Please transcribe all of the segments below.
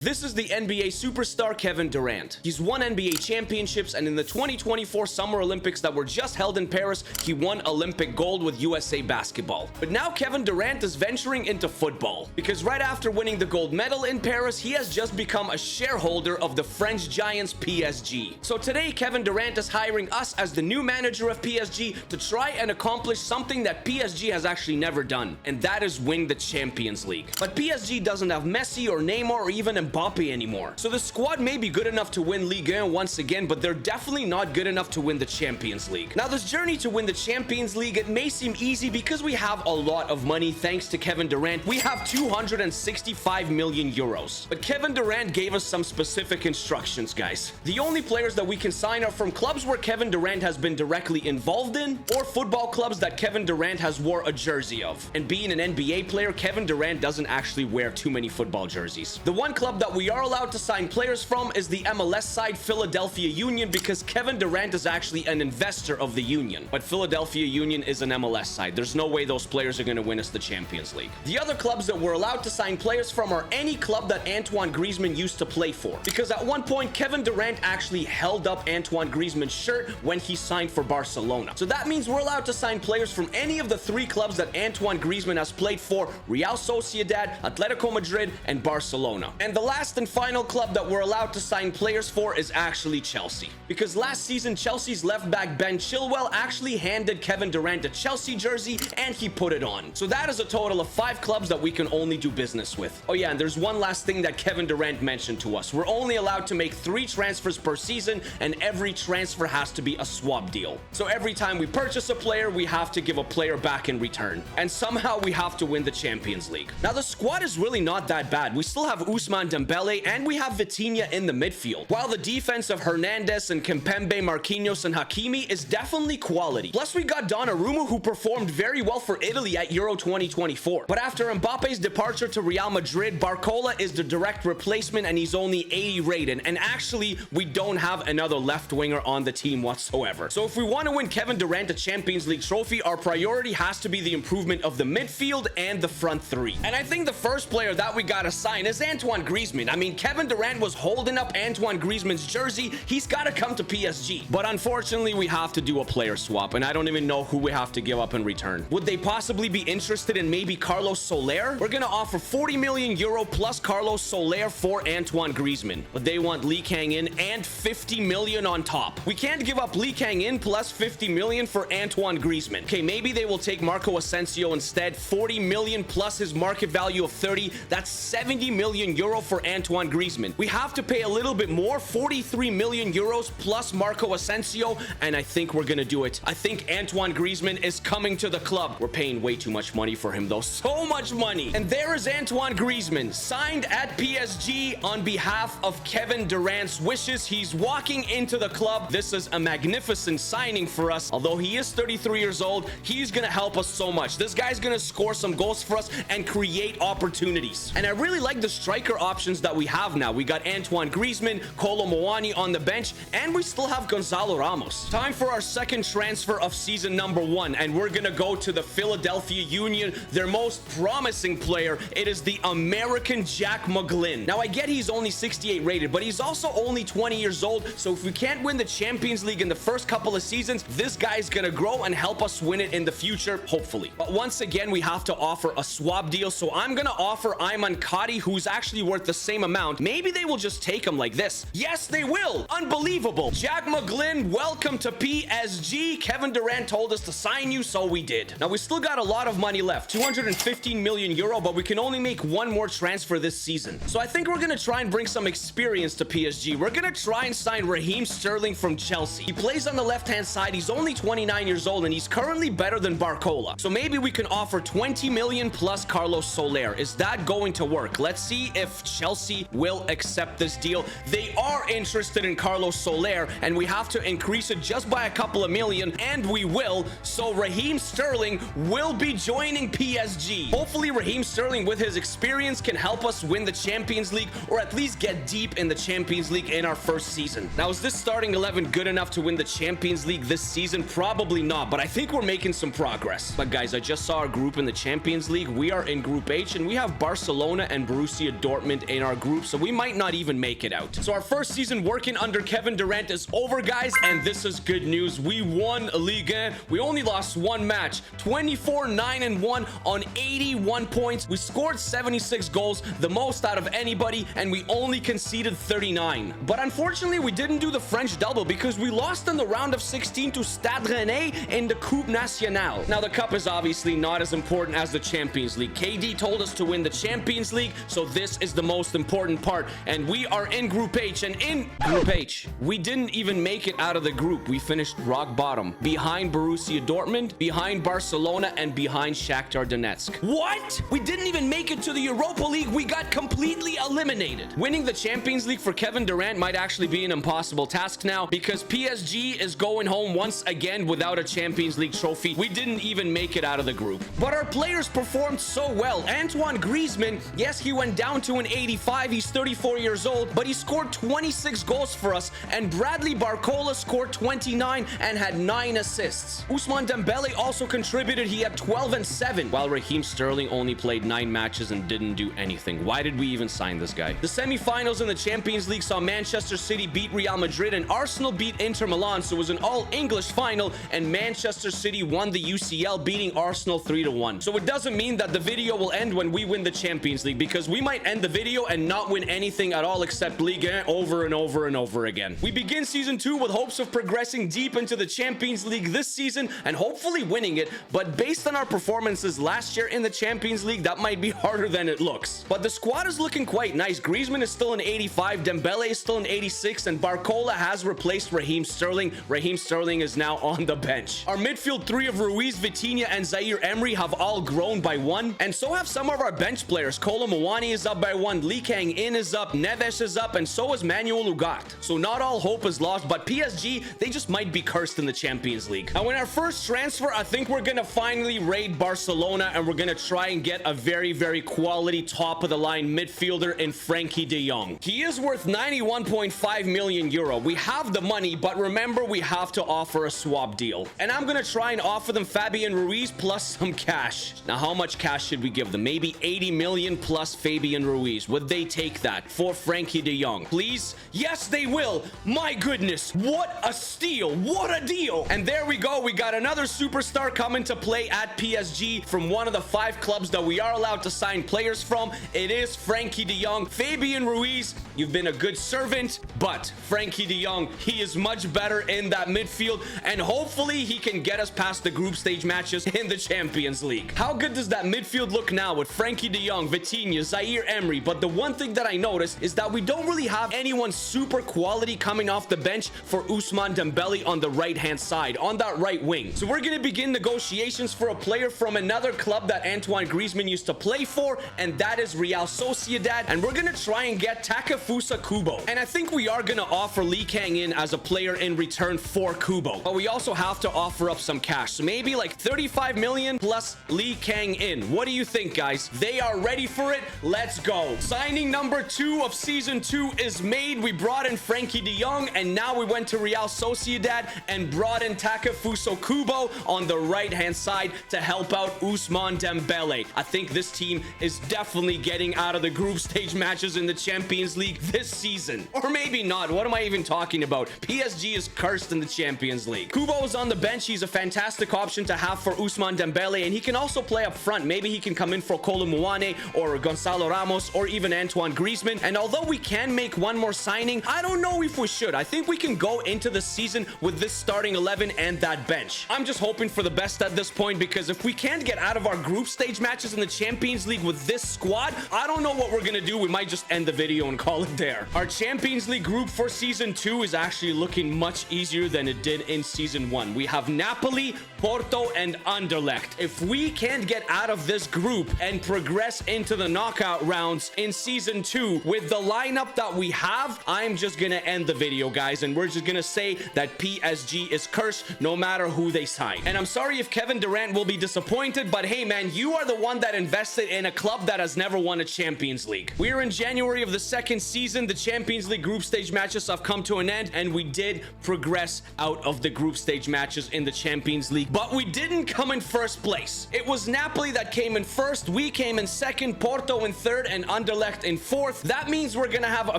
This is the NBA superstar Kevin Durant. He's won NBA championships, and in the 2024 Summer Olympics that were just held in Paris, he won Olympic gold with USA basketball. But now Kevin Durant is venturing into football, because right after winning the gold medal in Paris, he has just become a shareholder of the French giants PSG. So today, Kevin Durant is hiring us as the new manager of PSG to try and accomplish something that PSG has actually never done, and that is win the Champions League. But PSG doesn't have Messi or Neymar or even Mbappe anymore. So the squad may be good enough to win Ligue 1 once again, but they're definitely not good enough to win the Champions League. Now, this journey to win the Champions League, it may seem easy because we have a lot of money thanks to Kevin Durant. We have 265 million euros. But Kevin Durant gave us some specific instructions, guys. The only players that we can sign are from clubs where Kevin Durant has been directly involved in, or football clubs that Kevin Durant has wore a jersey of. And being an NBA player, Kevin Durant doesn't actually wear too many football jerseys. The one club that we are allowed to sign players from is the MLS side Philadelphia Union, because Kevin Durant is actually an investor of the Union. But Philadelphia Union is an MLS side. There's no way those players are going to win us the Champions League. The other clubs that we're allowed to sign players from are any club that Antoine Griezmann used to play for, because at one point Kevin Durant actually held up Antoine Griezmann's shirt when he signed for Barcelona. So that means we're allowed to sign players from any of the three clubs that Antoine Griezmann has played for: Real Sociedad, Atletico Madrid, and Barcelona. And the last and final club that we're allowed to sign players for is actually Chelsea, because last season Chelsea's left back Ben Chilwell actually handed Kevin Durant a Chelsea jersey and he put it on. So that is a total of 5 clubs that we can only do business with. Oh yeah, and there's one last thing that Kevin Durant mentioned to us. We're only allowed to make 3 transfers per season, and every transfer has to be a swap deal. So every time we purchase a player, we have to give a player back in return, and somehow we have to win the Champions League. Now, the squad is really not that bad. We still have Ousmane Dembele and we have Vitinha in the midfield, while the defense of Hernandez and Kimpembe, Marquinhos, and Hakimi is definitely quality. Plus, we got Donnarumma, who performed very well for Italy at Euro 2024. But after Mbappe's departure to Real Madrid, Barcola is the direct replacement, and he's only 80 rated. And actually, we don't have another left winger on the team whatsoever. So if we want to win Kevin Durant a Champions League trophy, our priority has to be the improvement of the midfield and the front three. And I think the first player that we gotta sign is Antoine Griezmann. I mean, Kevin Durant was holding up Antoine Griezmann's jersey. He's got to come to PSG. But unfortunately, we have to do a player swap, and I don't even know who we have to give up in return. Would they possibly be interested in maybe Carlos Soler? We're going to offer 40 million euro plus Carlos Soler for Antoine Griezmann, but they want Lee Kang-in and 50 million on top. We can't give up Lee Kang-in plus 50 million for Antoine Griezmann. Okay, maybe they will take Marco Asensio instead. 40 million plus his market value of 30. That's 70 million euro for Antoine Griezmann. We have to pay a little bit more, 43 million euros plus Marco Asensio, and I think we're gonna do it. I think Antoine Griezmann is coming to the club. We're paying way too much money for him though, so much money. And there is Antoine Griezmann, signed at PSG on behalf of Kevin Durant's wishes. He's walking into the club. This is a magnificent signing for us. Although he is 33 years old, he's gonna help us so much. This guy's gonna score some goals for us and create opportunities. And I really like the striker options that we have now. We got Antoine Griezmann, Kolo Muani on the bench, and we still have Gonzalo Ramos. Time for our second transfer of season number 1, and we're gonna go to the Philadelphia Union, their most promising player. It is the American Jack McGlynn. Now, I get he's only 68 rated, but he's also only 20 years old, so if we can't win the Champions League in the first couple of seasons, this guy's gonna grow and help us win it in the future, hopefully. But once again, we have to offer a swap deal, so I'm gonna offer Ayman Kadi, who's actually worth the same amount. Maybe they will just take him like this. Yes, they will. Unbelievable. Jack McGlynn, welcome to PSG. Kevin Durant told us to sign you, so we did. Now, we still got a lot of money left, 215 million euro, but we can only make one more transfer this season. So I think we're going to try and bring some experience to PSG. We're going to try and sign Raheem Sterling from Chelsea. He plays on the left-hand side. He's only 29 years old, and he's currently better than Barcola. So maybe we can offer 20 million plus Carlos Soler. Is that going to work? Let's see if Chelsea will accept this deal. They are interested in Carlos Soler, and we have to increase it just by a couple of million, and we will. So Raheem Sterling will be joining PSG. Hopefully Raheem Sterling, with his experience, can help us win the Champions League, or at least get deep in the Champions League in our first season. Now, is this starting 11 good enough to win the Champions League this season? Probably not, but I think we're making some progress. But guys, I just saw our group in the Champions League. We are in Group H, and we have Barcelona and Borussia Dortmund in our group, so we might not even make it out. So our first season working under Kevin Durant is over, guys, and this is good news. We won Ligue 1. We only lost one match. 24-9-1 on 81 points. We scored 76 goals, the most out of anybody, and we only conceded 39. But unfortunately, we didn't do the French double because we lost in the round of 16 to Stade Rennais in the Coupe Nationale. Now, the cup is obviously not as important as the Champions League. KD told us to win the Champions League, so this is the most important part. And we are in Group H, and in Group H, we didn't even make it out of the group. We finished rock bottom, behind Borussia Dortmund, behind Barcelona, and behind Shakhtar Donetsk. What? We didn't even make it to the Europa League. We got completely eliminated. Winning the Champions League for Kevin Durant might actually be an impossible task now because PSG is going home once again without a Champions League trophy. We didn't even make it out of the group. But our players performed so well. Antoine Griezmann, yes, he went down to an 85. He's 34 years old, but he scored 26 goals for us. And Bradley Barcola scored 29 and had 9 assists. Ousmane Dembele also contributed. He had 12 and 7, while Raheem Sterling only played 9 matches and didn't do anything. Why did we even sign this guy? The semifinals in the Champions League saw Manchester City beat Real Madrid and Arsenal beat Inter Milan, so it was an all-English final, and Manchester City won the UCL, beating Arsenal 3-1. So it doesn't mean that the video will end when we win the Champions League, because we might end the video and not win anything at all except Ligue 1 over and over and over again. We begin Season 2 with hopes of progressing deep into the Champions League this season and hopefully winning it, but based on our performances last year in the Champions League, that might be harder than it looks. But the squad is looking quite nice. Griezmann is still an 85, Dembele is still an 86, and Barcola has replaced Raheem Sterling. Raheem Sterling is now on the bench. Our midfield three of Ruiz, Vitinha, and Zaire Emery have all grown by 1, and so have some of our bench players. Kolo Muani is up by 1, Lee Kang-in is up, Neves is up, and so is Manuel Ugarte. So not all hope is lost, but PSG, they just might be cursed in the Champions League. Now, in our first transfer, I think we're gonna finally raid Barcelona, and we're gonna try and get a very, very quality top-of-the-line midfielder in Frankie de Jong. He is worth 91.5 million euro. We have the money, but remember, we have to offer a swap deal. And I'm gonna try and offer them Fabian Ruiz plus some cash. Now, how much cash should we give them? Maybe 80 million plus Fabian Ruiz. Would they take that for Frankie de Jong? Please? Yes, they will. My goodness, what a steal. What a deal. And there we go. We got another superstar coming to play at PSG from one of the 5 clubs that we are allowed to sign players from. It is Frankie de Jong. Fabian Ruiz, you've been a good servant, but Frankie de Jong, he is much better in that midfield, and hopefully he can get us past the group stage matches in the Champions League. How good does that midfield look now with Frankie de Jong, Vitinha, Zaire Emery? But the one thing that I noticed is that we don't really have anyone super quality coming off the bench for Ousmane Dembele on the right-hand side, on that right wing. So we're going to begin negotiations for a player from another club that Antoine Griezmann used to play for, and that is Real Sociedad, and we're going to try and get Takefusa Kubo. And I think we are going to offer Lee Kang-in as a player in return for Kubo, but we also have to offer up some cash, so maybe like 35 million plus Lee Kang-in. What do you think, guys? They are ready for it. Let's go. Signing number 2 of Season 2 is made. We brought in Frankie de Jong, and now we went to Real Sociedad and brought in Takefusa Kubo on the right-hand side to help out Ousmane Dembele. I think this team is definitely getting out of the group stage matches in the Champions League this season. Or maybe not. What am I even talking about? PSG is cursed in the Champions League. Kubo is on the bench. He's a fantastic option to have for Ousmane Dembele, and he can also play up front. Maybe he can come in for Kolo Muani or Gonzalo Ramos or even Antoine Griezmann. And although we can make one more signing, I don't know if we should. I think we can go into the season with this starting 11 and that bench. I'm just hoping for the best at this point, because if we can't get out of our group stage matches in the Champions League with this squad, I don't know what we're gonna do. We might just end the video and call it there. Our Champions League group for Season 2 is actually looking much easier than it did in Season 1. We have Napoli, Porto, and Anderlecht. If we can't get out of this group and progress into the knockout rounds in Season 2 with the lineup that we have, I'm just gonna end the video, guys, and we're just gonna say that PSG is cursed no matter who they sign. And I'm sorry if Kevin Durant will be disappointed, but hey, man, you are the one that invested in a club that has never won a Champions League. We are in January of the 2nd season. The Champions League group stage matches have come to an end, and we did progress out of the group stage matches in the Champions League, but we didn't come in first place. It was Napoli that came in first. We came in second, Porto in third, and Anderlecht Anderlecht in 4th. That means we're gonna have a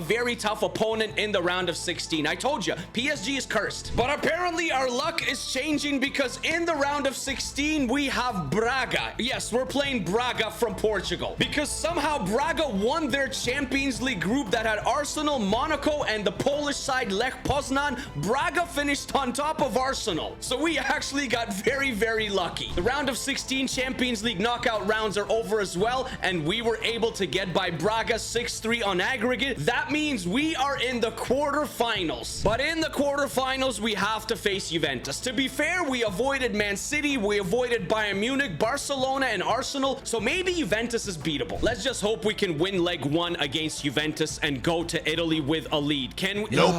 very tough opponent in the round of 16. I told you, PSG is cursed. But apparently our luck is changing because in the round of 16, we have Braga. Yes, we're playing Braga from Portugal because somehow Braga won their Champions League group that had Arsenal, Monaco, and the Polish side Lech Poznan. Braga finished on top of Arsenal. So we actually got very, very lucky. The round of 16 Champions League knockout rounds are over as well, and we were able to get by Braga 6-3 on aggregate. That means we are in the quarterfinals. But in the quarterfinals, we have to face Juventus. To be fair, we avoided Man City, we avoided Bayern Munich, Barcelona, and Arsenal, so maybe Juventus is beatable. Let's just hope we can win leg 1 against Juventus and go to Italy with a lead. Can we? Nope.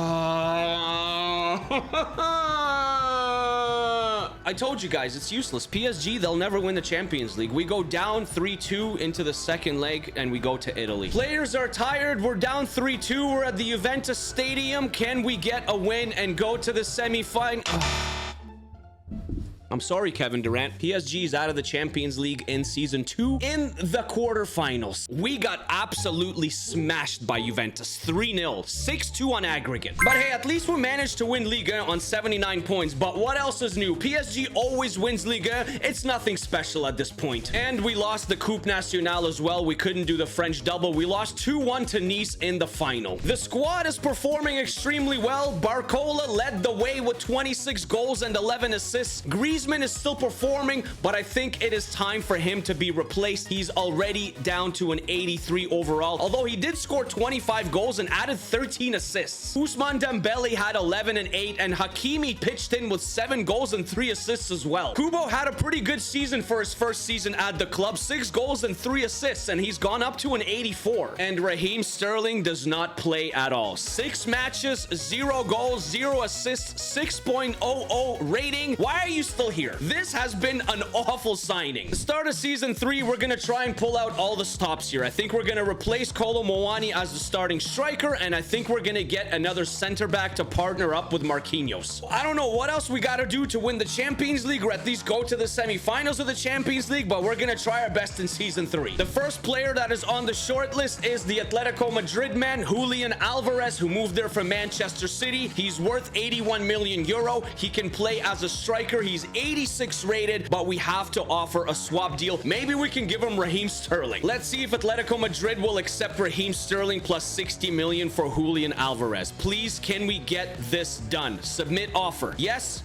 I told you guys, it's useless. PSG, they'll never win the Champions League. We go down 3-2 into the second leg, and we go to Italy. Players are tired. We're down 3-2. We're at the Juventus Stadium. Can we get a win and go to the semi-final? I'm sorry, Kevin Durant. PSG is out of the Champions League in season 2 in the quarterfinals. We got absolutely smashed by Juventus. 3-0, 6-2 on aggregate. But hey, at least we managed to win Liga on 79 points. But what else is new? PSG always wins Liga. It's nothing special at this point. And we lost the Coupe Nationale as well. We couldn't do the French double. We lost 2-1 to Nice in the final. The squad is performing extremely well. Barcola led the way with 26 goals and 11 assists. Griezmann is still performing, but I think it is time for him to be replaced. He's already down to an 83 overall, although he did score 25 goals and added 13 assists. Ousmane Dembele had 11 and 8, and Hakimi pitched in with 7 goals and 3 assists as well. Kubo had a pretty good season for his first season at the club, 6 goals and 3 assists, and he's gone up to an 84. And Raheem Sterling does not play at all. 6 matches, 0 goals, 0 assists, 6.00 rating. Why are you still here? This has been an awful signing. The start of season 3, we're gonna try and pull out all the stops here. I think we're gonna replace Kolo Muani as the starting striker, and I think we're gonna get another center back to partner up with Marquinhos. I don't know what else we gotta do to win the Champions League, or at least go to the semi-finals of the Champions League, but we're gonna try our best in season 3. The first player that is on the short list is the Atletico Madrid man, Julian Alvarez, who moved there from Manchester City. He's worth 81 million euro. He can play as a striker. He's 86 rated, but we have to offer a swap deal. Maybe we can give him Raheem Sterling. Let's see if Atletico Madrid will accept Raheem Sterling plus 60 million for Julian Alvarez. Please, can we get this done? Submit offer. Yes?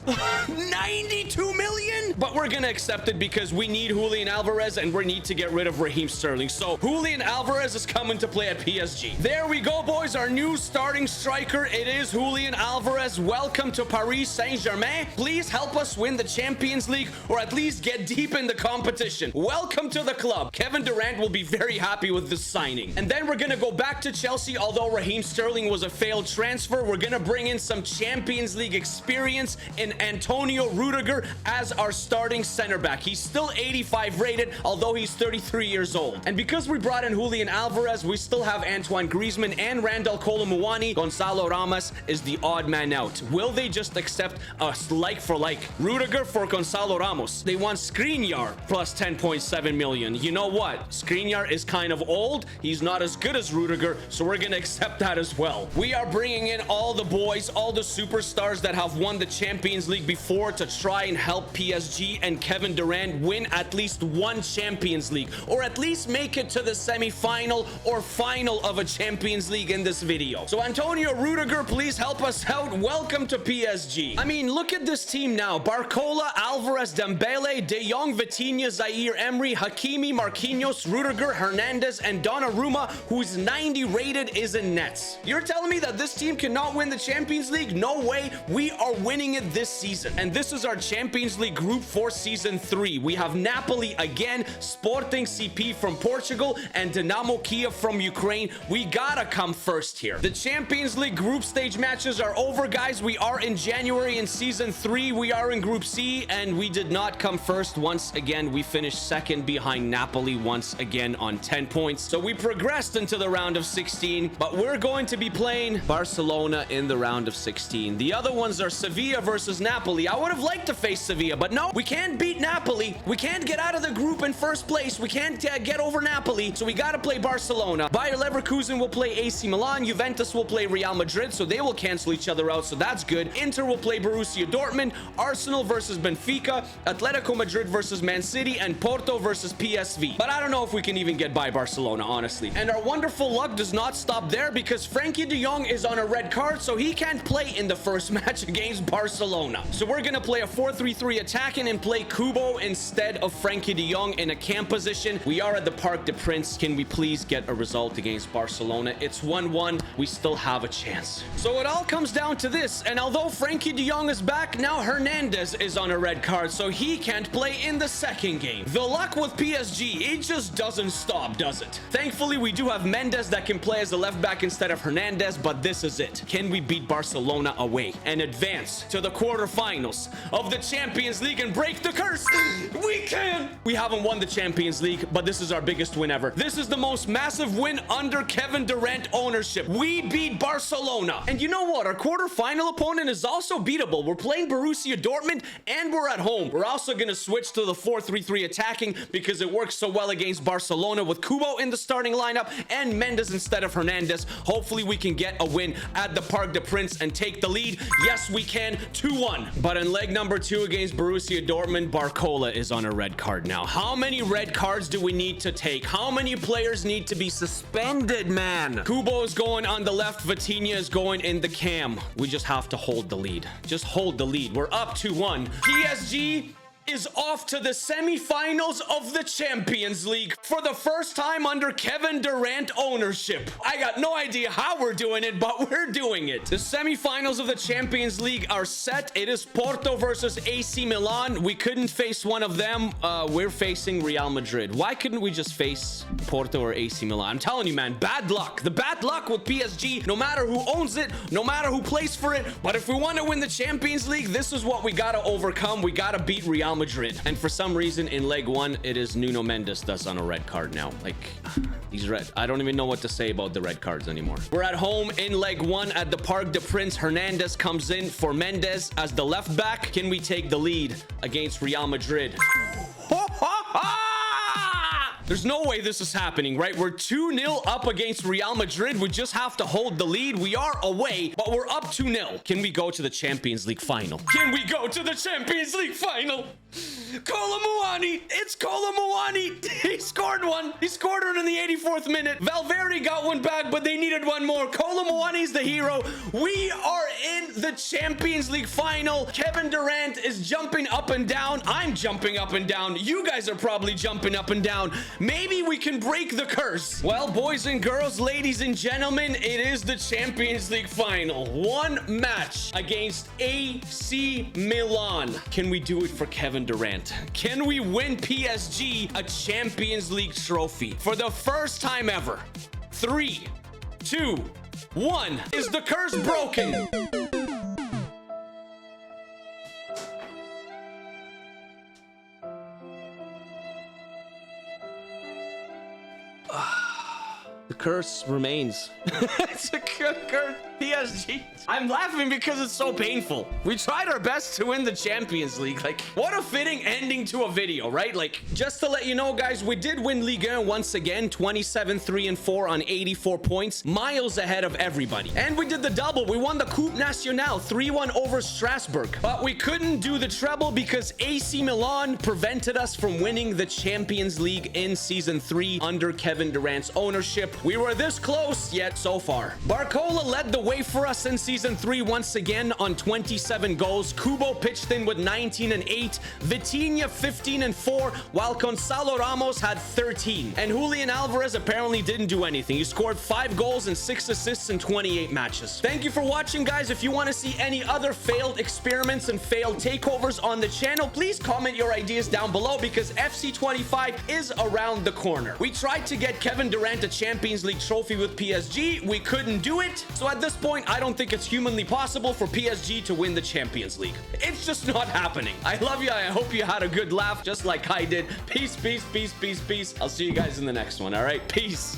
92 million? But we're gonna accept it because we need Julian Alvarez and we need to get rid of Raheem Sterling. So Julian Alvarez is coming to play at PSG. There we go, boys. Our new starting striker. It is Julian Alvarez. Welcome to Paris Saint-Germain. Please help us win the Champions League, or at least get deep in the competition. Welcome to the club. Kevin Durant will be very happy with this signing. And then we're gonna go back to Chelsea. Although Raheem Sterling was a failed transfer, we're gonna bring in some Champions League experience in Antonio Rudiger as our starting center back. He's still 85 rated, although he's 33 years old. And because we brought in Julian Alvarez, we still have Antoine Griezmann and Randal Kolo Muani. Gonzalo Ramos is the odd man out. Will they just accept us like for like? Rudiger for Gonzalo Ramos. They want Skriniar plus 10.7 million. You know what? Skriniar is kind of old. He's not as good as Rudiger, so we're gonna accept that as well. We are bringing in all the boys, all the superstars that have won the Champions League before to try and help PSG and Kevin Durant win at least one Champions League, or at least make it to the semi-final or final of a Champions League in this video. So Antonio Rudiger, please help us out. Welcome to PSG. I mean, look at this team now. Barcola, Alvarez, Dembele, De Jong, Vitinha, Zaire Emery, Hakimi, Marquinhos, Rudiger, Hernandez, and Donnarumma, who's 90 rated, is in nets. You're telling me that this team cannot win the Champions League? No way. We are winning it this season. And this is our Champions League group for season 3. We have Napoli again, Sporting CP from Portugal, and Dynamo Kiev from Ukraine. We gotta come first here. The Champions League group stage matches are over, guys. We are in January in season 3. We are in Group C. PSG, and we did not come first. Once again, we finished second behind Napoli once again on 10 points. So we progressed into the round of 16, but we're going to be playing Barcelona in the round of 16. The other ones are Sevilla versus Napoli. I would have liked to face Sevilla, but no, we can't beat Napoli. We can't get out of the group in first place. We can't get over Napoli, so we got to play Barcelona. Bayer Leverkusen will play AC Milan. Juventus will play Real Madrid, so they will cancel each other out, so that's good. Inter will play Borussia Dortmund. Arsenal versus Benfica. Atletico Madrid versus Man City, and Porto versus PSV. But I don't know if we can even get by Barcelona, honestly. And our wonderful luck does not stop there, because Frankie de Jong is on a red card, so he can't play in the first match against Barcelona. So we're gonna play a 4-3-3 attacking and play Kubo instead of Frankie de Jong in a cam position. We are at the Parc des Princes. Can we please get a result against Barcelona? It's 1-1. We still have a chance. So it all comes down to this, and although Frankie de Jong is back, now Hernandez is on a red card, so he can't play in the second game. The luck with PSG, it just doesn't stop, does it? Thankfully, we do have Mendes that can play as a left back instead of Hernandez, but this is it. Can we beat Barcelona away and advance to the quarterfinals of the Champions League and break the curse? We can! We haven't won the Champions League, but this is our biggest win ever. This is the most massive win under Kevin Durant ownership. We beat Barcelona. And you know what? Our quarterfinal opponent is also beatable. We're playing Borussia Dortmund and we're at home. We're also going to switch to the 4-3-3 attacking because it works so well against Barcelona with Kubo in the starting lineup and Mendes instead of Hernandez. Hopefully we can get a win at the Parc des Princes and take the lead. Yes, we can. 2-1. But in leg number 2 against Borussia Dortmund, Barcola is on a red card now. How many red cards do we need to take? How many players need to be suspended, man? Kubo is going on the left. Vitinha is going in the cam. We just have to hold the lead. Just hold the lead. We're up 2-1. PSG is off to the semifinals of the Champions League for the first time under Kevin Durant ownership. I got no idea how we're doing it, but we're doing it. The semifinals of the Champions League are set. It is Porto versus AC Milan. We couldn't face one of them. We're facing Real Madrid. Why couldn't we just face Porto or AC Milan? I'm telling you, man, bad luck. The bad luck with PSG, no matter who owns it, no matter who plays for it. But if we want to win the Champions League, this is what we got to overcome. We got to beat Real Madrid. And for some reason in leg 1, it is Nuno Mendes that's on a red card now. Like, he's red. I don't even know what to say about the red cards anymore. We're at home in leg 1 at the Parc des Princes. Hernandez comes in for Mendes as the left back. Can we take the lead against Real Madrid? There's no way this is happening, right? We're 2-0 up against Real Madrid. We just have to hold the lead. We are away, but we're up 2-0. Can we go to the Champions League final? Can we go to the Champions League final? Kolo Muani. It's Kolo Muani. He scored one. He scored it in the 84th minute. Valverde got one back, but they needed one more. Kolo Muani's the hero. We are in the Champions League final. Kevin Durant is jumping up and down. I'm jumping up and down. You guys are probably jumping up and down. Maybe we can break the curse. Well, boys and girls, ladies and gentlemen, it is the Champions League final. One match against AC Milan. Can we do it for Kevin Durant? Can we win PSG a Champions League trophy for the first time ever? 3, 2, 1. Is the curse broken? The curse remains. It's a curse. PSG. I'm laughing because it's so painful. We tried our best to win the Champions League. Like, what a fitting ending to a video, right? Like, just to let you know, guys, we did win Ligue 1 once again. 27-3-4 on 84 points. Miles ahead of everybody. And we did the double. We won the Coupe Nationale 3-1 over Strasbourg. But we couldn't do the treble because AC Milan prevented us from winning the Champions League in Season 3 under Kevin Durant's ownership. We were this close, yet so far. Barcola led the way for us in Season 3 once again on 27 goals. Kubo pitched in with 19 and 8. Vitinha 15 and 4, while Gonzalo Ramos had 13. And Julian Alvarez apparently didn't do anything. He scored 5 goals and 6 assists in 28 matches. Thank you for watching, guys. If you want to see any other failed experiments and failed takeovers on the channel, please comment your ideas down below because FC 25 is around the corner. We tried to get Kevin Durant a Champions Champions League trophy with PSG. We couldn't do it. So at this point, I don't think it's humanly possible for PSG to win the Champions League. It's just not happening. I love you. I hope you had a good laugh just like I did. Peace, peace, peace, peace, peace. I'll see you guys in the next one. All right, peace.